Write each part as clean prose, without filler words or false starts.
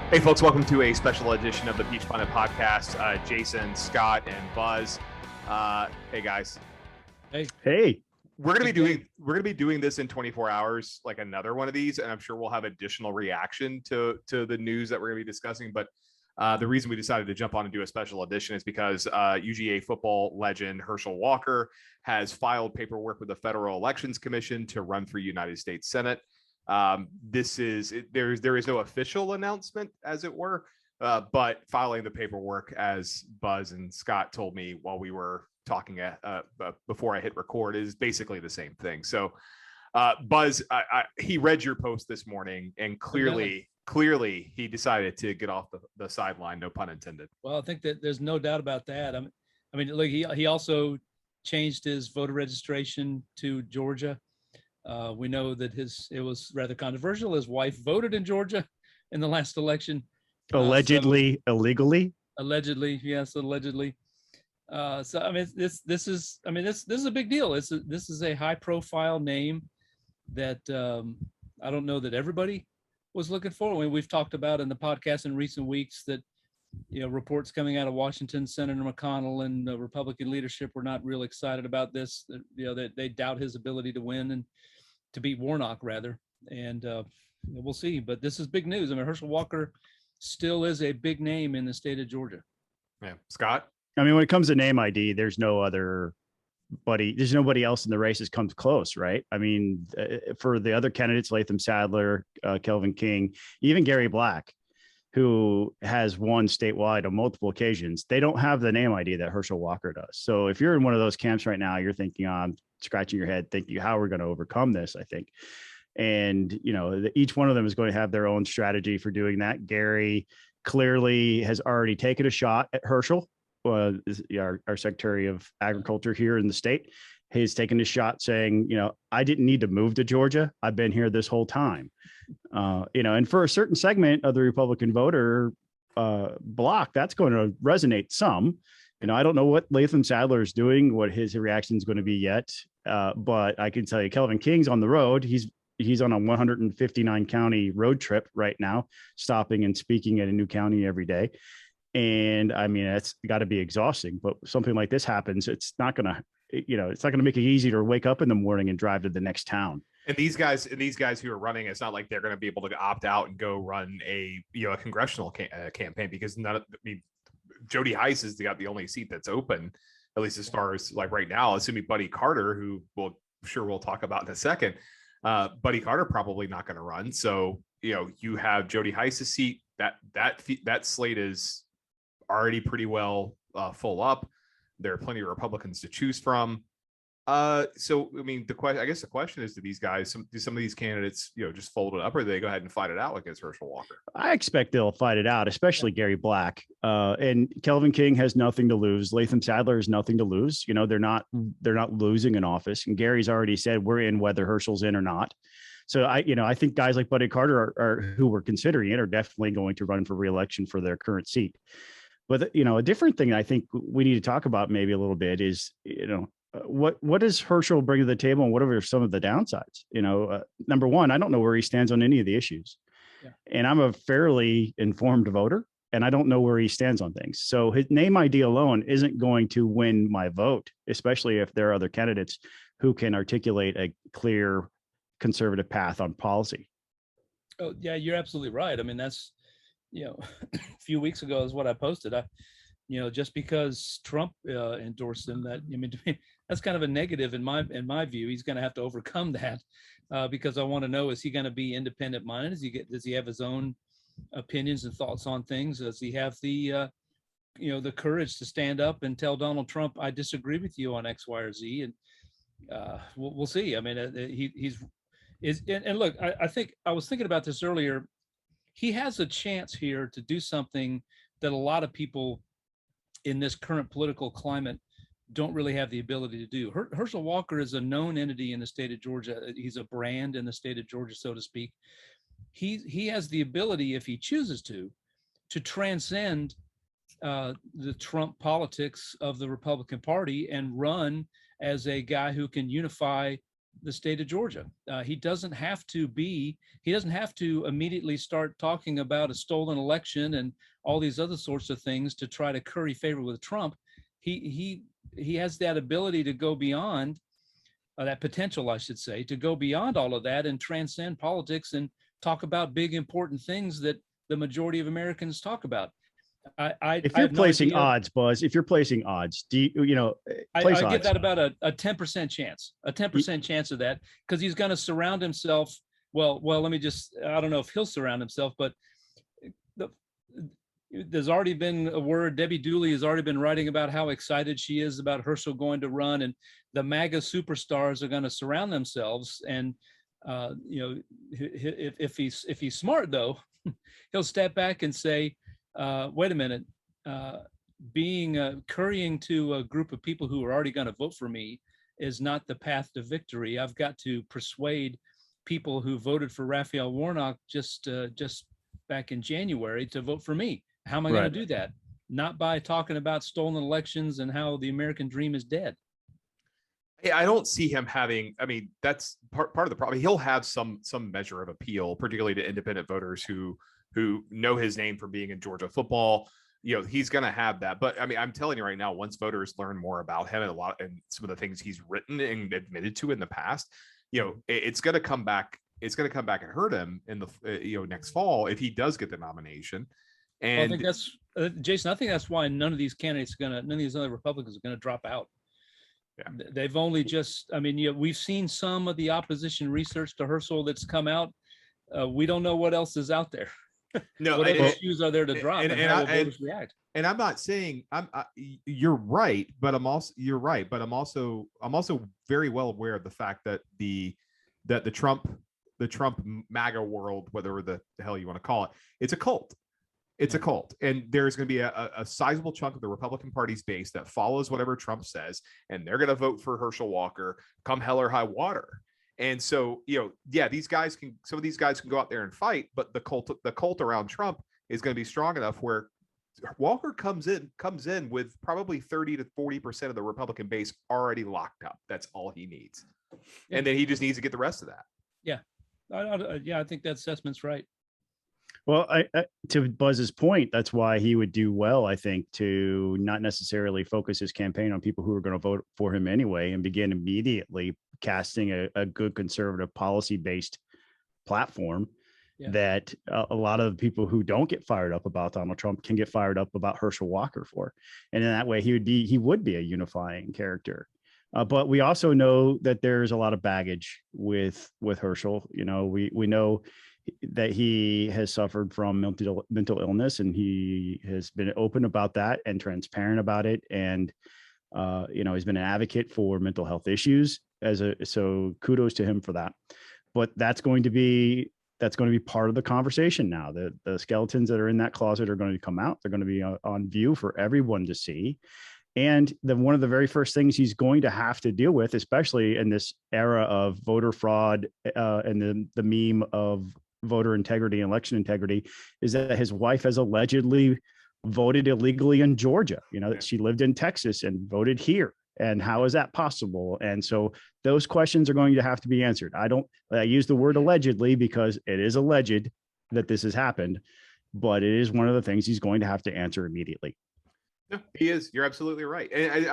Hey, folks, welcome to a special edition of the Peach Pundit Podcast. Jason, Scott, and Buzz. Hey, guys. Hey. We're gonna be doing this in 24 hours, like another one of these, and I'm sure we'll have additional reaction to the news that we're gonna be discussing. But the reason we decided to jump on and do a special edition is because UGA football legend Herschel Walker has filed paperwork with the Federal Elections Commission to run for United States Senate. There is no official announcement, as it were, but filing the paperwork, as Buzz and Scott told me while we were talking before I hit record, is basically the same thing. So Buzz, he read your post this morning, and clearly he decided to get off the sideline, no pun intended. Well, I think that there's no doubt about that. I mean, look, he also changed his voter registration to Georgia. We know that it was rather controversial. His wife voted in Georgia in the last election. Illegally. Allegedly, yes, allegedly. So I mean, this is a big deal. This is a high profile name that I don't know that everybody was looking for. I mean, we've talked about in the podcast in recent weeks that, you know, reports coming out of Washington, Senator McConnell and the Republican leadership were not real excited about this. You know, that they doubt his ability to win and to beat Warnock, rather. And we'll see. But this is big news. I mean, Herschel Walker still is a big name in the state of Georgia. Yeah. Scott? I mean, when it comes to name ID, there's nobody else in the race that comes close, right? I mean, for the other candidates, Latham Sadler, Kelvin King, even Gary Black, who has won statewide on multiple occasions, they don't have the name ID that Herschel Walker does. So if you're in one of those camps right now, you're thinking, I'm scratching your head, thinking how we're going to overcome this, I think. And, you know, each one of them is going to have their own strategy for doing that. Gary clearly has already taken a shot at Herschel, our Secretary of Agriculture here in the state. He's taken a shot saying, you know, I didn't need to move to Georgia. I've been here this whole time. You know, and for a certain segment of the Republican voter block, that's going to resonate some. You know, I don't know what Latham Sadler is doing, what his reaction is going to be yet. But I can tell you, Kelvin King's on the road. He's on a 159 county road trip right now, stopping and speaking at a new county every day. And I mean, it's got to be exhausting, but something like this happens, it's not going to make it easy to wake up in the morning and drive to the next town. And these guys who are running, it's not like they're going to be able to opt out and go run a congressional campaign, because Jody Heiss has got the only seat that's open, at least as far as like right now, assuming Buddy Carter, who we'll talk about in a second. Buddy Carter probably not going to run. So, you know, you have Jody Heiss's seat. That slate is already pretty well full up. There are plenty of Republicans to choose from. So, I mean, the question is, do some of these candidates, you know, just fold it up, or do they go ahead and fight it out against Herschel Walker? I expect they'll fight it out, especially Gary Black. And Kelvin King has nothing to lose. Latham Sadler has nothing to lose. You know, they're not losing an office. And Gary's already said we're in whether Herschel's in or not. So I think guys like Buddy Carter are who we're considering it are definitely going to run for re-election for their current seat. But, you know, a different thing I think we need to talk about maybe a little bit is, you know, what does Herschel bring to the table, and what are some of the downsides? You know, number one, I don't know where he stands on any of the issues. Yeah. And I'm a fairly informed voter, and I don't know where he stands on things. So his name ID alone isn't going to win my vote, especially if there are other candidates who can articulate a clear conservative path on policy. Oh, yeah, you're absolutely right. I mean, that's, you know, a few weeks ago is what I posted. Just because Trump endorsed him, to me, that's kind of a negative in my view. He's going to have to overcome that because I want to know, is he going to be independent minded? Does he have his own opinions and thoughts on things? Does he have the courage to stand up and tell Donald Trump, I disagree with you on X, Y, or Z? And we'll see. I mean, and look, I think I was thinking about this earlier. He has a chance here to do something that a lot of people in this current political climate don't really have the ability to do. Herschel Walker is a known entity in the state of Georgia. He's a brand in the state of Georgia, so to speak. He has the ability, if he chooses to transcend the Trump politics of the Republican Party and run as a guy who can unify the state of Georgia. He doesn't have to immediately start talking about a stolen election and all these other sorts of things to try to curry favor with Trump. He has that ability to go beyond that potential, I should say, to go beyond all of that and transcend politics and talk about big, important things that the majority of Americans talk about. If you're placing odds, Buzz, if you're placing odds, do you I give that about a 10% chance, a 10% chance of that, because he's going to surround himself. Well, I don't know if he'll surround himself, but there's already been a word. Debbie Dooley has already been writing about how excited she is about Herschel going to run, and the MAGA superstars are going to surround themselves. And if he's smart though, he'll step back and say, wait a minute, currying to a group of people who are already going to vote for me is not the path to victory. I've got to persuade people who voted for Raphael Warnock just back in January to vote for me. How am I going to do that? Not by talking about stolen elections and how the American dream is dead. Hey, I don't see him having, I mean, that's part of the problem. He'll have some measure of appeal, particularly to independent voters who know his name from being in Georgia football. He's going to have that. But I mean, I'm telling you right now, once voters learn more about him and some of the things he's written and admitted to in the past, it's going to come back. It's going to come back and hurt him in the next fall if he does get the nomination. And I think that's Jason. I think that's why none of these other Republicans are going to drop out. Yeah. They've only just. I mean, we've seen some of the opposition research to Herschel that's come out. We don't know what else is out there. No, what issues are there to drop and how will voters react? And I'm not saying you're right, but I'm also very well aware of the fact that the Trump MAGA world, whatever the hell you want to call it, it's a cult. It's a cult, and there's going to be a sizable chunk of the Republican Party's base that follows whatever Trump says, and they're going to vote for Herschel Walker come hell or high water. And so, some of these guys can go out there and fight, but the cult around Trump is going to be strong enough where Walker comes in with probably 30 to 40% of the Republican base already locked up. That's all he needs. Yeah. And then he just needs to get the rest of that. Yeah. I think that assessment's right. Well, to Buzz's point, that's why he would do well, I think, to not necessarily focus his campaign on people who are going to vote for him anyway and begin immediately casting a good conservative policy-based platform that a lot of the people who don't get fired up about Donald Trump can get fired up about Herschel Walker for. And in that way, he would be a unifying character. But we also know that there's a lot of baggage with Herschel. We know that he has suffered from mental illness, and he has been open about that and transparent about it. And, he's been an advocate for mental health issues so kudos to him for that. But that's going to be part of the conversation now. The skeletons that are in that closet are going to come out. They're going to be on view for everyone to see. And then one of the very first things he's going to have to deal with, especially in this era of voter fraud and the meme of voter integrity and election integrity, is that his wife has allegedly voted illegally in Georgia. She lived in Texas and voted here. And how is that possible? And so those questions are going to have to be answered. I use the word allegedly because it is alleged that this has happened, but it is one of the things he's going to have to answer immediately. No, he is. You're absolutely right. And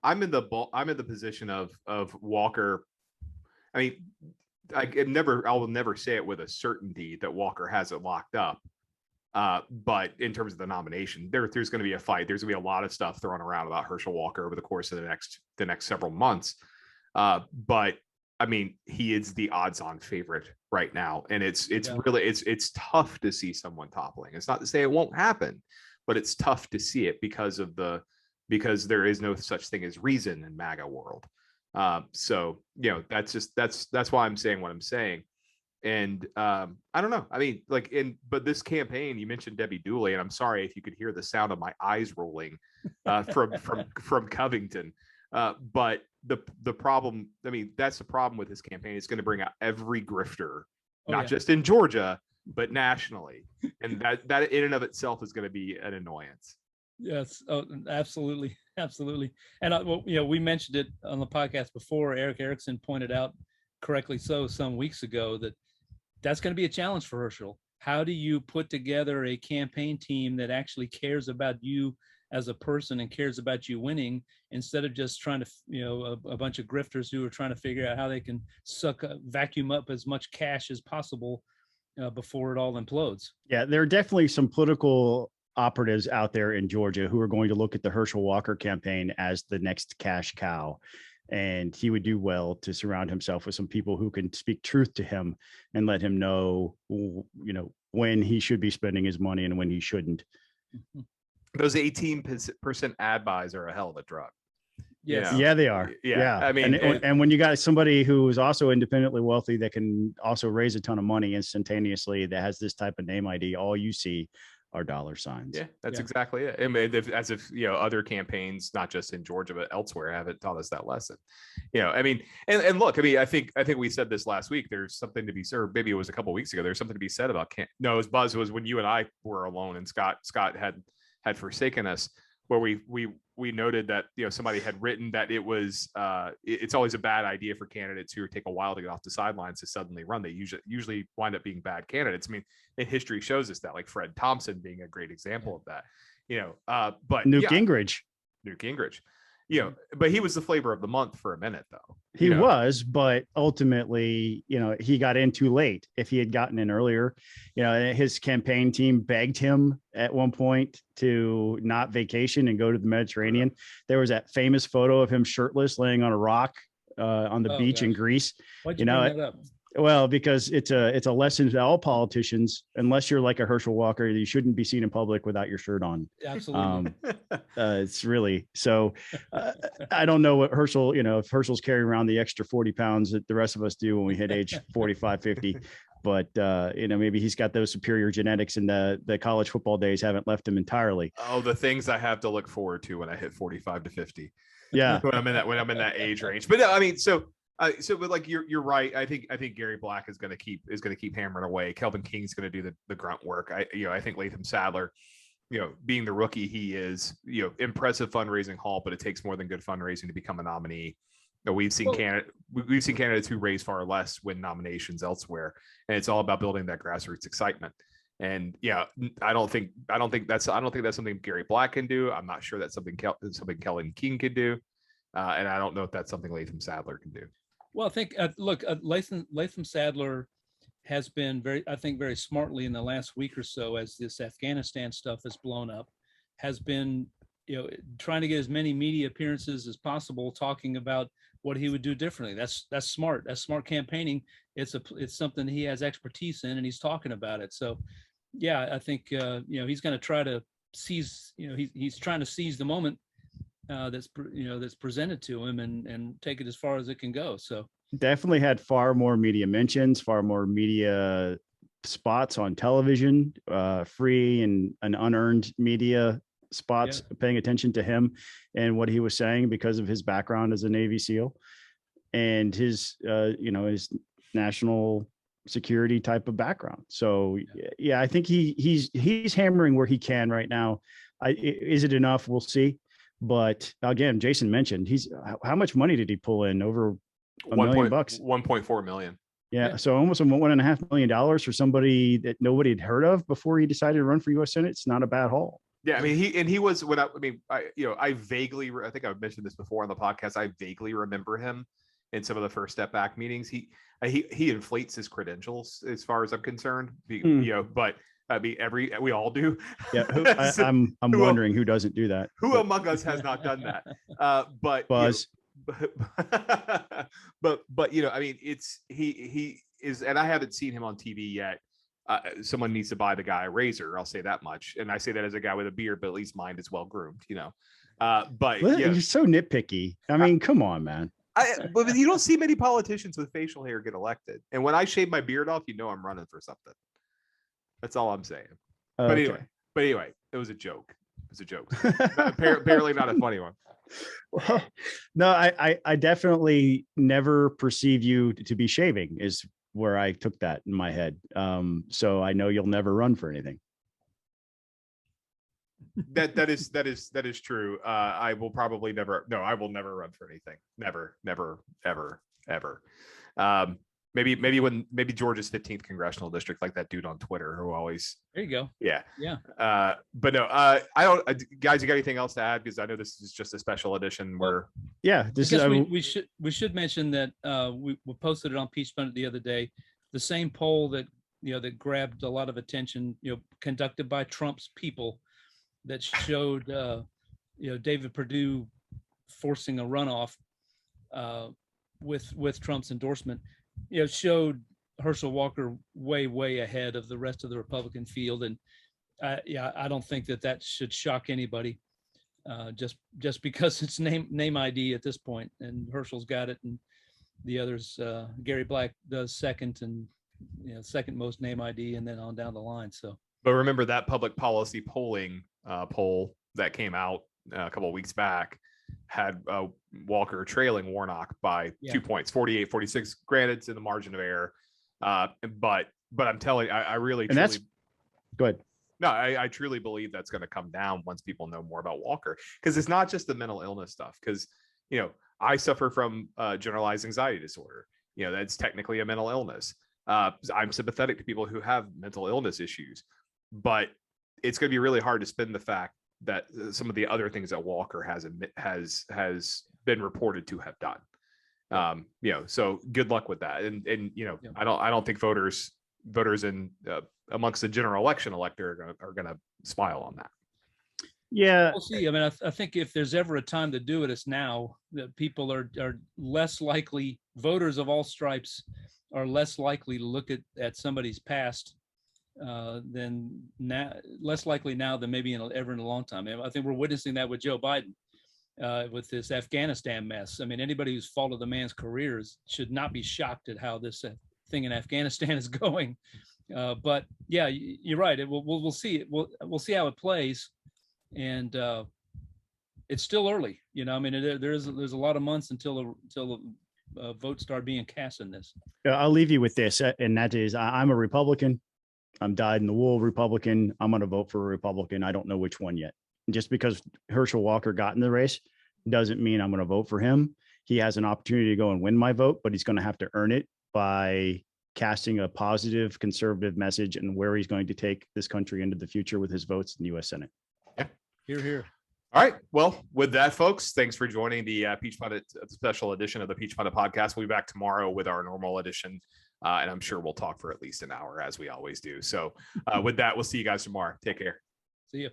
I'm in the position of Walker. I mean, I will never say it with a certainty that Walker has it locked up. But in terms of the nomination, there's going to be a fight. There's going to be a lot of stuff thrown around about Herschel Walker over the course of the next several months. But I mean, he is the odds-on favorite right now, and it's really tough to see someone toppling. It's not to say it won't happen, but it's tough to see it because there is no such thing as reason in MAGA world. So that's why I'm saying what I'm saying. And I don't know. I mean, but this campaign, you mentioned Debbie Dooley, and I'm sorry if you could hear the sound of my eyes rolling from Covington. But the problem, I mean, that's the problem with this campaign. It's going to bring out every grifter, not just in Georgia, but nationally. And that in and of itself is going to be an annoyance. Yes, absolutely. Absolutely. And well, we mentioned it on the podcast before. Eric Erickson pointed out, correctly so, some weeks ago, that's going to be a challenge for Herschel. How do you put together a campaign team that actually cares about you as a person and cares about you winning, instead of just trying to, a bunch of grifters who are trying to figure out how they can vacuum up as much cash as possible before it all implodes. Yeah, there are definitely some political operatives out there in Georgia who are going to look at the Herschel Walker campaign as the next cash cow. And he would do well to surround himself with some people who can speak truth to him and let him know, when he should be spending his money and when he shouldn't. Those 18% ad buys are a hell of a drug. Yes. Yeah, they are. Yeah. I mean, and when you got somebody who is also independently wealthy that can also raise a ton of money instantaneously, that has this type of name ID, all you see are dollar signs. Yeah, that's exactly it. I mean, as if other campaigns, not just in Georgia but elsewhere, haven't taught us that lesson. I mean, and look, I mean, I think we said this last week. There's something to be said. Maybe it was a couple of weeks ago. There's something to be said about no, it was Buzz. It was when you and I were alone and Scott had forsaken us, where we noted that somebody had written that it was it's always a bad idea for candidates who take a while to get off the sidelines to suddenly run. They usually wind up being bad candidates. I mean, and history shows us that, like Fred Thompson being a great example of that. But Newt Gingrich, but he was the flavor of the month for a minute, though. He was, but ultimately, he got in too late. If he had gotten in earlier, his campaign team begged him at one point to not vacation and go to the Mediterranean. There was that famous photo of him shirtless laying on a rock on the beach in Greece. Why'd you bring that up? Well, because it's a lesson to all politicians. Unless you're like a Herschel Walker, you shouldn't be seen in public without your shirt on. Absolutely. It's really so. I don't know what Herschel, if Herschel's carrying around the extra 40 pounds that the rest of us do when we hit age 45, 50. But maybe he's got those superior genetics, and the college football days haven't left him entirely. Oh, the things I have to look forward to when I hit 45 to 50. Yeah, when I'm in that age range. But no, I mean, but like you're right. I think Gary Black is going to keep hammering away. Kelvin King's going to do the grunt work. I think Latham Sadler, being the rookie he is, impressive fundraising haul, but it takes more than good fundraising to become a nominee. We've seen candidates who raise far less win nominations elsewhere, and it's all about building that grassroots excitement. And I don't think that's something Gary Black can do. I'm not sure that's something Kelvin King could do, and I don't know if that's something Latham Sadler can do. Well, I think Latham Sadler has been very smartly in the last week or so, as this Afghanistan stuff has blown up, has been trying to get as many media appearances as possible, talking about what he would do differently. That's smart. That's smart campaigning. It's something he has expertise in, and he's talking about it. So, yeah, I think he's going to try to seize. He's trying to seize the moment that's presented to him and take it as far as it can go. So definitely had far more media mentions, far more media spots on television, free and unearned media spots, paying attention to him and what he was saying because of his background as a Navy SEAL and his his national security type of background. So I think he's hammering where he can right now. Is it enough? We'll see. But again, Jason mentioned how much money did he pull in? Over $1 million, $1.4 million. Yeah. So almost $1.5 million for somebody that nobody had heard of before he decided to run for U.S. Senate. It's not a bad haul. Yeah. I mean, I vaguely, I think I've mentioned this before on the podcast. I vaguely remember him in some of the First Step Back meetings. He inflates his credentials as far as I'm concerned, but I mean, we all do. Yeah, I'm wondering who doesn't do that. Who among us has not done that? But Buzz. But I mean, he is, and I haven't seen him on TV yet. Someone needs to buy the guy a razor. I'll say that much, and I say that as a guy with a beard, but at least mine is well groomed. But you're so nitpicky. I mean, come on, man. But you don't see many politicians with facial hair get elected, and when I shave my beard off, I'm running for something. That's all I'm saying. But anyway, it was a joke. Apparently not a funny one. Well, no, I definitely never perceive you to be shaving is where I took that in my head. So I know you'll never run for anything. that is true. I will probably never. No, I will never run for anything. Never, ever. Maybe when Georgia's 15th congressional district, like that dude on Twitter who always. There you go. Yeah. But no, I don't. Guys, you got anything else to add? Because I know this is just a special edition where. Yeah, we should mention that we posted it on Peach Pundit the other day. The same poll that that grabbed a lot of attention, conducted by Trump's people, that showed David Perdue forcing a runoff with Trump's endorsement, showed Herschel Walker way ahead of the rest of the Republican field. And I don't think that should shock anybody, just because it's name ID at this point, and Herschel's got it, and the others, Gary Black does second, and second most name ID, and then on down the line. So, but remember that public policy polling poll that came out a couple of weeks back had Walker trailing Warnock by 2 points, 48-46. Granted, it's in the margin of error, but I'm telling you, I really and that's go ahead. No, I truly believe that's going to come down once people know more about Walker, because it's not just the mental illness stuff. Because I suffer from generalized anxiety disorder. That's technically a mental illness. I'm sympathetic to people who have mental illness issues, but it's going to be really hard to spin the fact that some of the other things that Walker has been reported to have done. So good luck with that. And I don't think voters in amongst the general election electorate are going to smile on that. Yeah, we'll see. I mean, I think if there's ever a time to do it, it's now. That people are less likely, voters of all stripes are less likely to look at somebody's past than now, less likely now than maybe ever in a long time. I think we're witnessing that with Joe Biden, with this Afghanistan mess. I mean, anybody who's followed the man's careers should not be shocked at how this thing in Afghanistan is going. But yeah, you're right. We'll see. We'll see how it plays, and it's still early. I mean, there's a lot of months until the votes start being cast in this. I'll leave you with this, and that is, I'm a Republican. I'm dyed-in-the-wool Republican. I'm going to vote for a Republican. I don't know which one yet. Just because Herschel Walker got in the race doesn't mean I'm going to vote for him. He has an opportunity to go and win my vote, but he's going to have to earn it by casting a positive conservative message and where he's going to take this country into the future with his votes in the U.S. Senate. Yeah. Hear. All right. Well, with that, folks, thanks for joining the Peach Pundit special edition of the Peach Pundit Podcast. We'll be back tomorrow with our normal edition, and I'm sure we'll talk for at least an hour, as we always do. So with that, we'll see you guys tomorrow. Take care. See you.